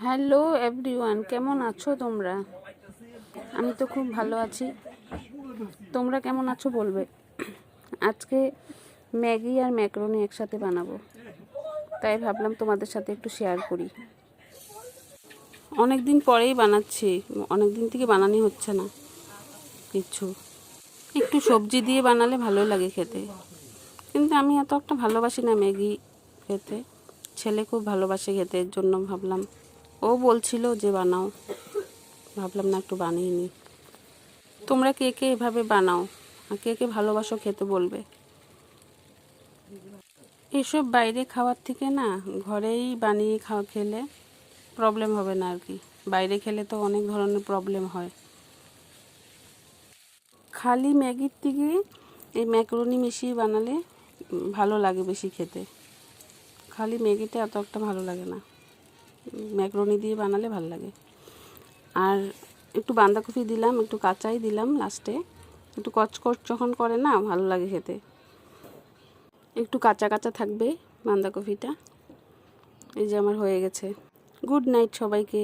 Hello everyone, কেমন আছো তোমরা? আমি তো খুব ভালো আছি। তোমরা কেমন আছো বলবে। আজকে ম্যাগি আর ম্যাকারনি একসাথে বানাবো, তাই ভাবলাম তোমাদের সাথে একটু শেয়ার করি। অনেক দিন পরেই বানাচ্ছি, অনেক দিন থেকে বানানি হচ্ছে না কিছু। একটু সবজি দিয়ে বানালে ভালো লাগে খেতে, কিন্তু আমি এত একটা ভালোবাসি না ম্যাগি খেতে। ছেলে খুব ভালোবাসে খেতে, এর জন্য ভাবলাম, ও বলছিল যে বানাও, ভাবলাম না একটু বানিয়ে নিই। তোমরা কে কে এভাবে বানাও আর কে কে ভালোবাসো খেতে বলবে। এসব বাইরে খাওয়ার থেকে না ঘরেই বানিয়ে খেলে প্রবলেম হবে না আর কি। বাইরে খেলে তো অনেক ধরনের প্রবলেম হয়। খালি ম্যাগির থেকে এই ম্যাকারনি মিশিয়ে বানালে ভালো লাগে বেশি খেতে। খালি ম্যাগিটা এত একটা ভালো লাগে না, ম্যাকারনি দিয়ে বানালে ভালো লাগে। আর একটু বাঁধাকপি দিলাম, একটু কাঁচাই দিলাম লাস্টে, একটু কচকচ যখন করে না ভালো লাগে খেতে। একটু কাঁচা কাঁচা থাকবে বাঁধাকপিটা। এই যে আমার হয়ে গেছে। গুড নাইট সবাইকে।